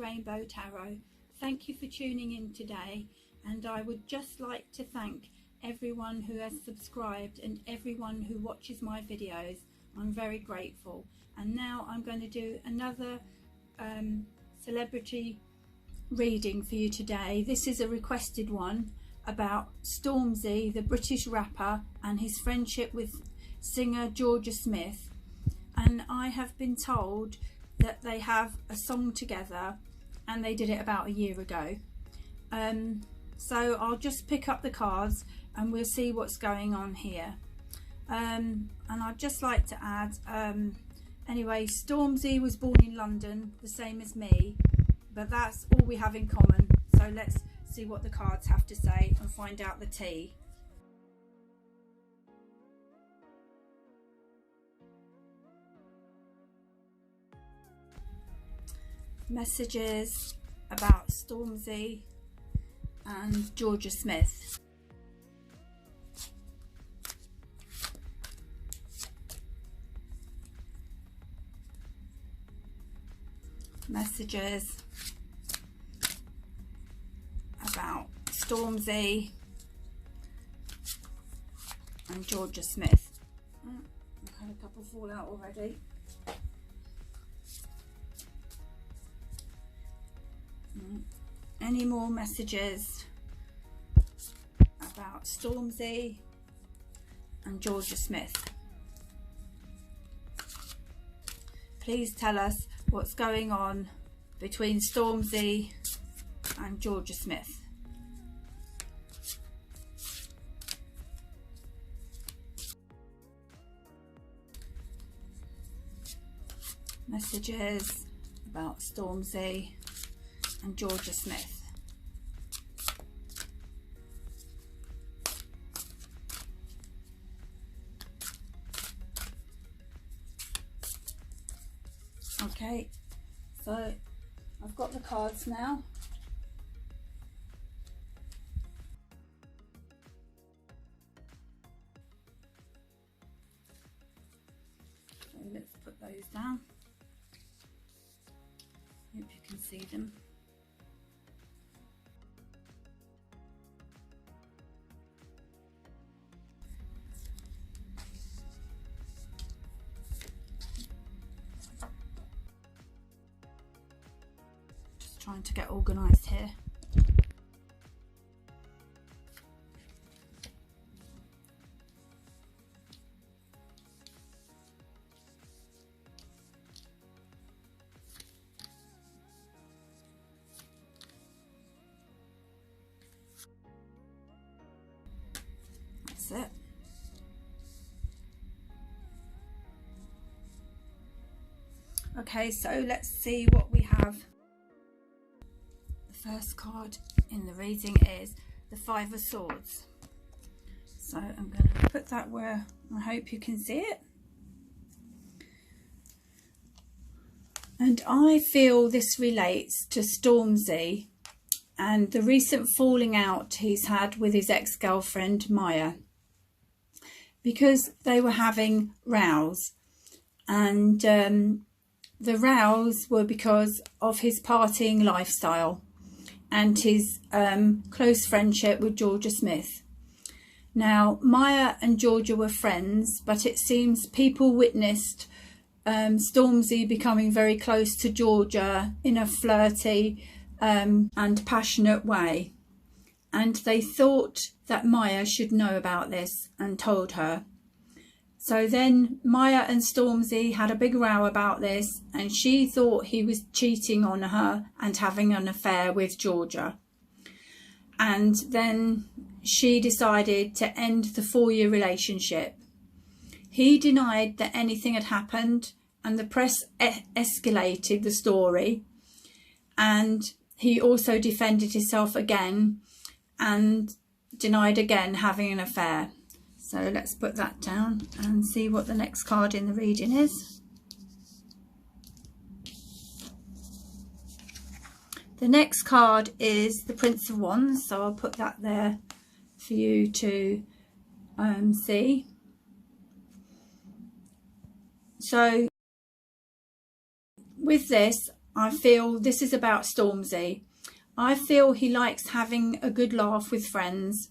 Rainbow Tarot. Thank you for tuning in today, and I would just like to thank everyone who has subscribed and everyone who watches my videos. I'm very grateful. And now I'm going to do another celebrity reading for you today. This is a requested one about Stormzy, the British rapper, and his friendship with singer Jorja Smith. And I have been told that they have a song together, and they did it about a year ago. So I'll just pick up the cards and we'll see what's going on here. And I'd just like to add, anyway, Stormzy was born in London, the same as me, but that's all we have in common. So let's see what the cards have to say and find out the tea. Messages about Stormzy and Jorja Smith. Messages about Stormzy and Jorja Smith. I've had a couple fall out already. Any more messages about Stormzy and Jorja Smith? Please tell us what's going on between Stormzy and Jorja Smith. Messages about Stormzy and Jorja Smith. Okay, so I've got the cards now. So let's put those down. Hope you can see them. Trying to get organised here. That's it. Okay, so let's see what we have. First card in the reading is the Five of Swords. So I'm going to put that where I hope you can see it. And I feel this relates to Stormzy and the recent falling out he's had with his ex-girlfriend Maya, because they were having rows, and the rows were because of his partying lifestyle and his close friendship with Jorja Smith. Now, Maya and Jorja were friends, but it seems people witnessed Stormzy becoming very close to Jorja in a flirty and passionate way. And they thought that Maya should know about this and told her. So then Maya and Stormzy had a big row about this, and she thought he was cheating on her and having an affair with Jorja. And then she decided to end the 4-year relationship. He denied that anything had happened, and the press escalated the story. And he also defended himself again and denied again having an affair. So let's put that down and see what the next card in the reading is. The next card is the Prince of Wands, so I'll put that there for you to see. So with this, I feel this is about Stormzy. I feel he likes having a good laugh with friends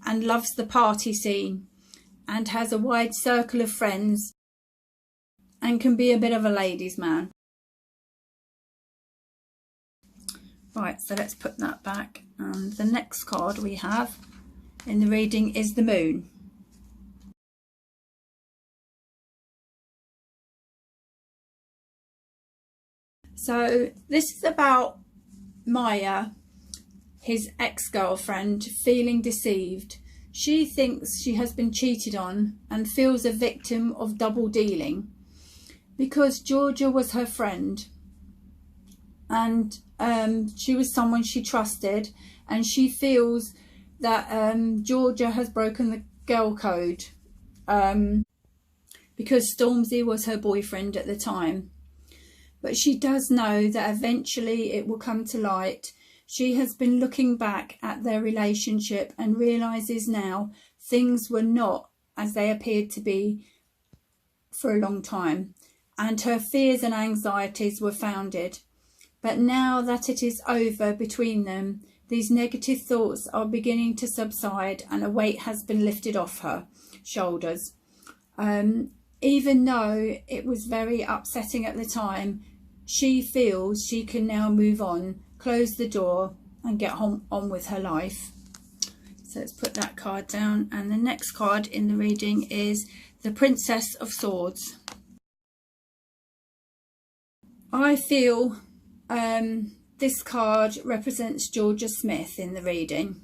and loves the party scene and has a wide circle of friends and can be a bit of a ladies' man. Right, so let's put that back. And the next card we have in the reading is the Moon. So this is about Maya, his ex-girlfriend, feeling deceived. She thinks she has been cheated on and feels a victim of double dealing because Jorja was her friend and she was someone she trusted, and she feels that Jorja has broken the girl code because Stormzy was her boyfriend at the time. But she does know that eventually it will come to light. She has been looking back at their relationship and realises now things were not as they appeared to be for a long time, and her fears and anxieties were founded. But now that it is over between them, these negative thoughts are beginning to subside and a weight has been lifted off her shoulders. Even though it was very upsetting at the time, she feels she can now move on, close the door and get on with her life. So let's put that card down. And the next card in the reading is the Princess of Swords. I feel this card represents Jorja Smith in the reading.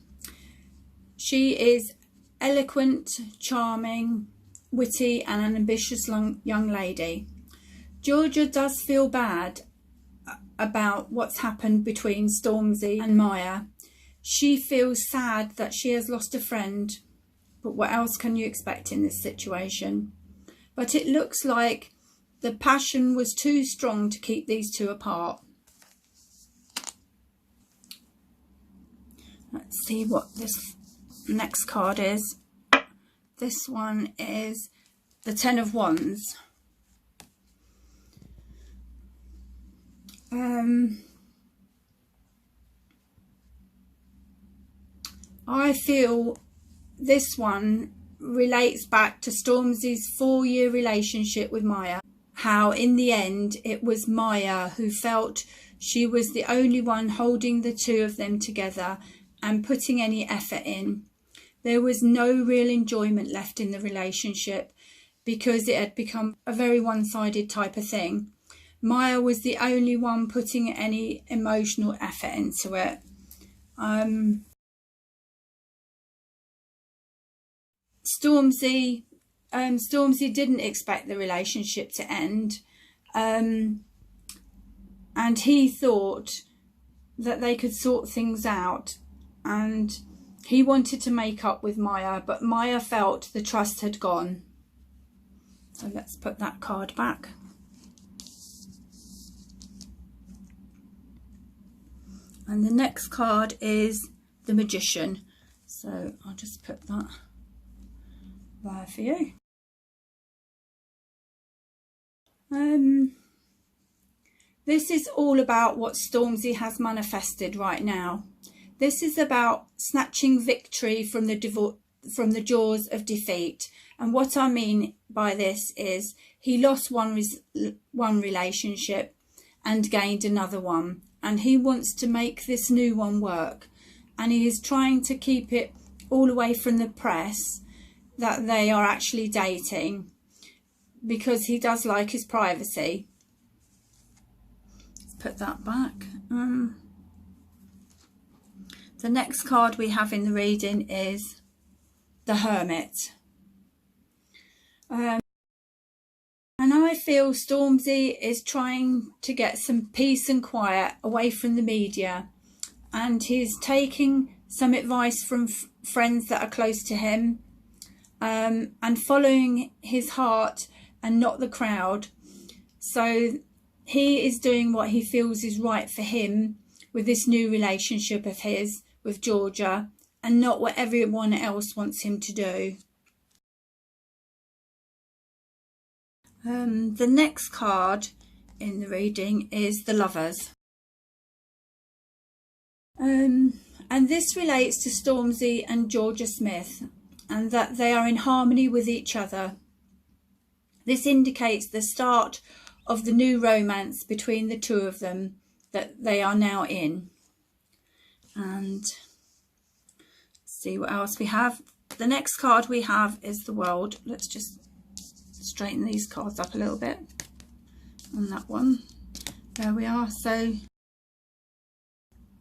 She is eloquent, charming, witty and an ambitious young lady. Jorja does feel bad about what's happened between Stormzy and Maya. She feels sad that she has lost a friend, but what else can you expect in this situation? But it looks like the passion was too strong to keep these two apart. Let's see what this next card is. This one is the Ten of Wands. I feel this one relates back to Stormzy's 4-year relationship with Maya. How in the end it was Maya who felt she was the only one holding the two of them together and putting any effort in. There was no real enjoyment left in the relationship because it had become a very one-sided type of thing. Maya was the only one putting any emotional effort into it. Stormzy didn't expect the relationship to end, and he thought that they could sort things out, and he wanted to make up with Maya, but Maya felt the trust had gone. So let's put that card back. And the next card is the Magician. So I'll just put that there for you. This is all about what Stormzy has manifested right now. This is about snatching victory from the jaws of defeat. And what I mean by this is he lost one relationship and gained another one. And he wants to make this new one work. And he is trying to keep it all away from the press that they are actually dating, because he does like his privacy. Let's put that back. The next card we have in the reading is the Hermit. And I feel Stormzy is trying to get some peace and quiet away from the media, and he's taking some advice from friends that are close to him, and following his heart and not the crowd. So he is doing what he feels is right for him with this new relationship of his with Jorja, and not what everyone else wants him to do. The next card in the reading is the Lovers. And this relates to Stormzy and Jorja Smith, and that they are in harmony with each other. This indicates the start of the new romance between the two of them that they are now in. And see what else we have. The next card we have is the World. Let's just straighten these cards up a little bit. And that one. There we are. So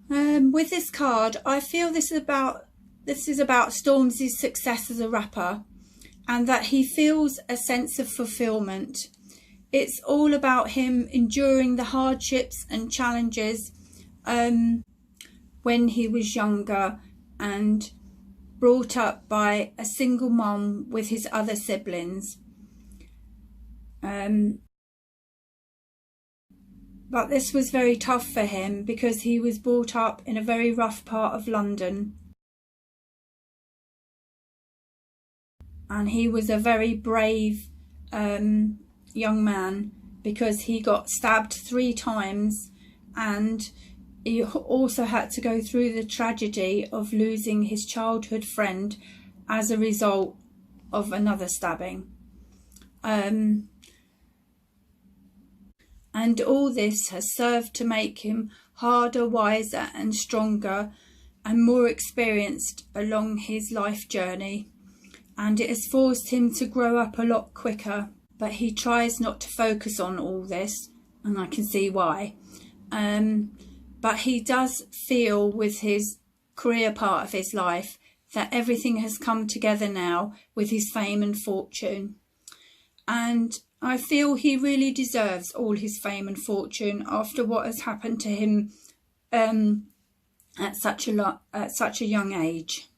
with this card, I feel this is about Stormzy's success as a rapper, and that he feels a sense of fulfillment. It's all about him enduring the hardships and challenges when he was younger and brought up by a single mom with his other siblings. But this was very tough for him because he was brought up in a very rough part of London. And he was a very brave young man because he got stabbed 3 times, and he also had to go through the tragedy of losing his childhood friend as a result of another stabbing. And all this has served to make him harder, wiser and stronger and more experienced along his life journey. And it has forced him to grow up a lot quicker. But he tries not to focus on all this, and I can see why. But he does feel with his career part of his life that everything has come together now with his fame and fortune. And I feel he really deserves all his fame and fortune after what has happened to him at such a young age.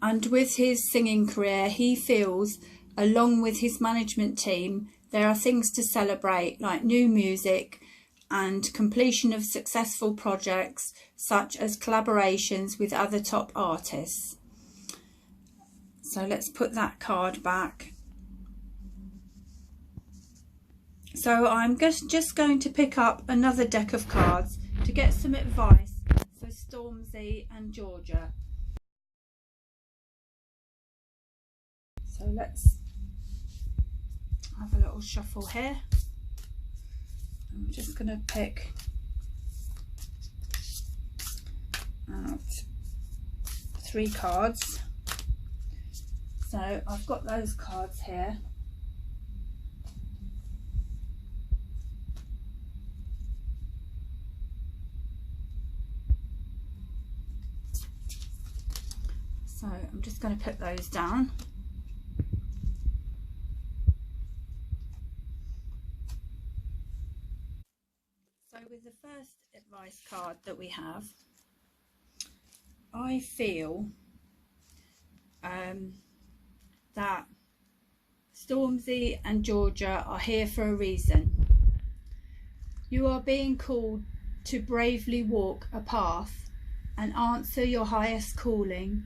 And with his singing career, he feels, along with his management team, there are things to celebrate, like new music and completion of successful projects, such as collaborations with other top artists. So let's put that card back. So I'm just going to pick up another deck of cards to get some advice for Stormzy and Jorja. So let's have a little shuffle here. I'm just going to pick out 3 cards. So I've got those cards here. So I'm just going to put those down. So with the first advice card that we have, I feel that Stormzy and Jorja are here for a reason. You are being called to bravely walk a path and answer your highest calling,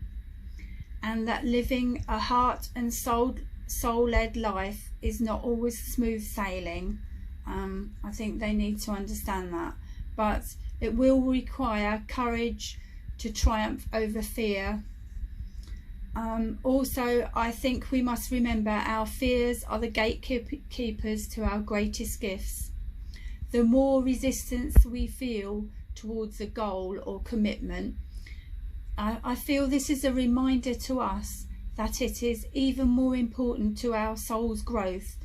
and that living a heart and soul-led life is not always smooth sailing. I think they need to understand that, but it will require courage to triumph over fear. Also, I think we must remember our fears are the gatekeepers to our greatest gifts. The more resistance we feel towards a goal or commitment, I feel this is a reminder to us that it is even more important to our soul's growth.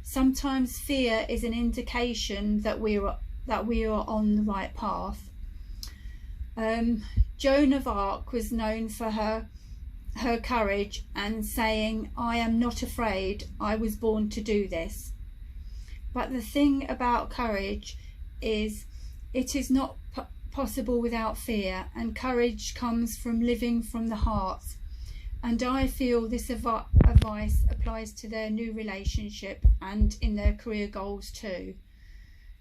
Sometimes fear is an indication that we are on the right path. Joan of Arc was known for her courage and saying, "I am not afraid, I was born to do this." But the thing about courage is it is not possible without fear, and courage comes from living from the heart. And I feel this advice applies to their new relationship and in their career goals too.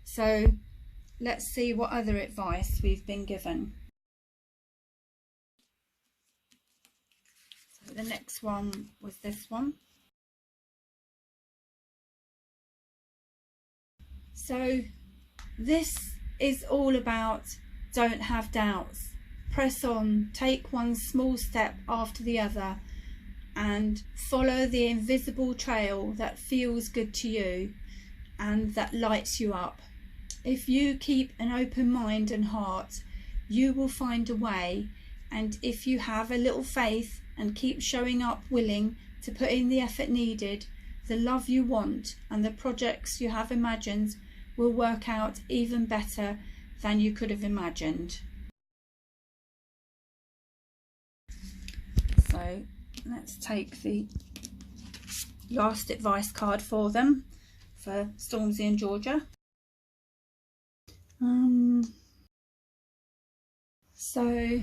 So let's see what other advice we've been given. So the next one was this one. So this is all about don't have doubts. Press on, take one small step after the other, and follow the invisible trail that feels good to you and that lights you up. If you keep an open mind and heart, you will find a way, and if you have a little faith and keep showing up willing to put in the effort needed, the love you want and the projects you have imagined will work out even better than you could have imagined. So let's take the last advice card for them, for Stormzy and Jorja. So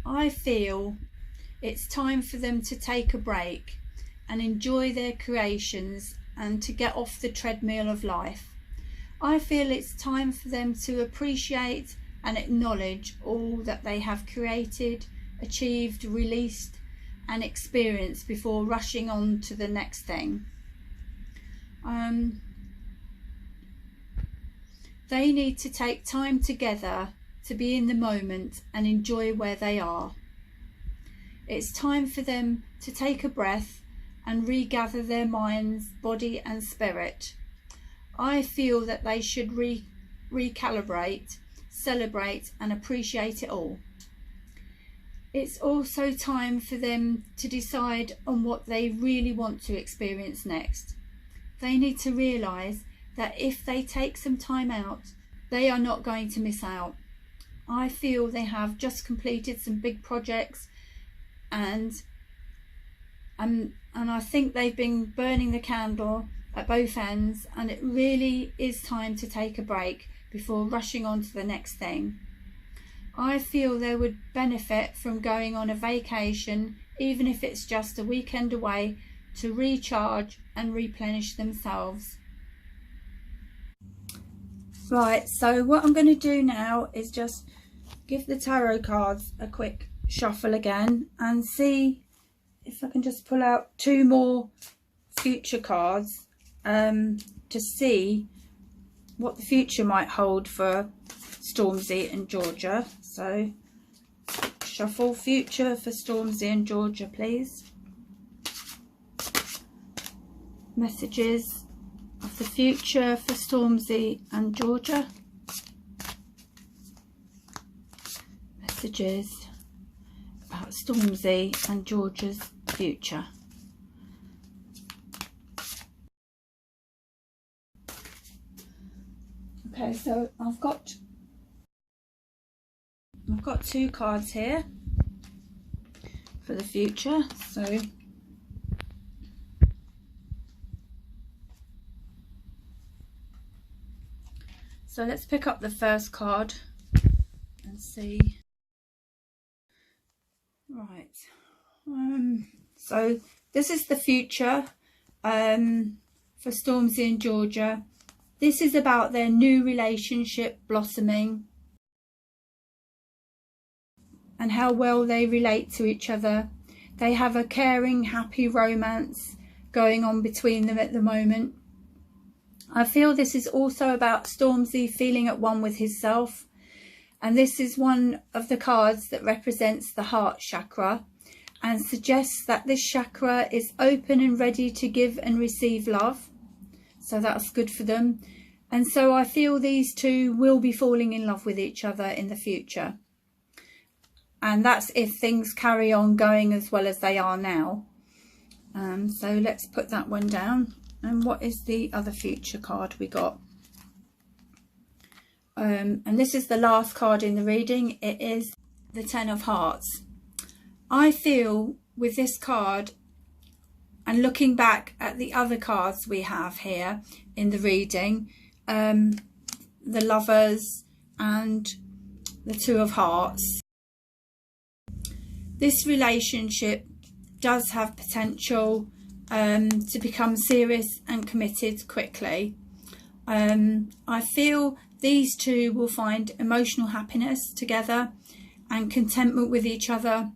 I feel it's time for them to take a break and enjoy their creations and to get off the treadmill of life. I feel it's time for them to appreciate and acknowledge all that they have created, achieved, released and experienced before rushing on to the next thing. They need to take time together to be in the moment and enjoy where they are. It's time for them to take a breath and regather their minds, body and spirit. I feel that they should recalibrate, celebrate and appreciate it all. It's also time for them to decide on what they really want to experience next. They need to realise that if they take some time out, they are not going to miss out. I feel they have just completed some big projects and I think they've been burning the candle at both ends, and it really is time to take a break before rushing on to the next thing. I feel they would benefit from going on a vacation, even if it's just a weekend away, to recharge and replenish themselves. Right, so what I'm going to do now is just give the tarot cards a quick shuffle again and see if I can just pull out two more future cards to see what the future might hold for Stormzy and Jorja. So shuffle future for Stormzy and Jorja, please. Messages of the future for Stormzy and Jorja. Messages about Stormzy and Jorja's future. Okay, so I've got two cards here for the future. So let's pick up the first card and see. Right. So this is the future for Stormzy and Jorja. This is about their new relationship blossoming and how well they relate to each other. They have a caring, happy romance going on between them at the moment. I feel this is also about Stormzy feeling at one with himself, and this is one of the cards that represents the heart chakra and suggests that this chakra is open and ready to give and receive love. So that's good for them. And so I feel these two will be falling in love with each other in the future. And that's if things carry on going as well as they are now. So let's put that one down. And what is the other future card we got? And this is the last card in the reading. It is the Ten of Hearts. I feel with this card, and looking back at the other cards we have here in the reading, the Lovers and the Two of Hearts, this relationship does have potential to become serious and committed quickly. I feel these two will find emotional happiness together and contentment with each other,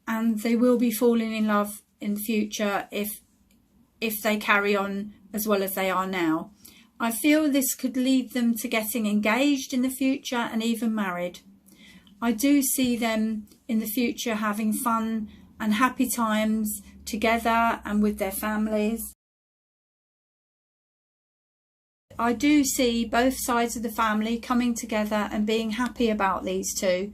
and they will be falling in love in the future if if they carry on as well as they are now. I feel this could lead them to getting engaged in the future and even married. I do see them in the future having fun and happy times together and with their families. I do see both sides of the family coming together and being happy about these two.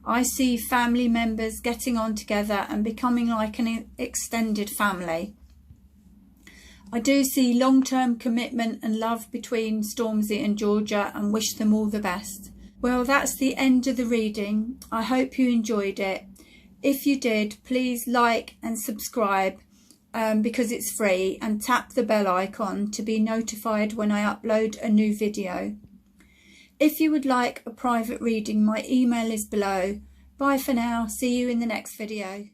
I see family members getting on together and becoming like an extended family. I do see long-term commitment and love between Stormzy and Jorja, and wish them all the best. Well, that's the end of the reading. I hope you enjoyed it. If you did, please like and subscribe because it's free, and tap the bell icon to be notified when I upload a new video. If you would like a private reading, my email is below. Bye for now. See you in the next video.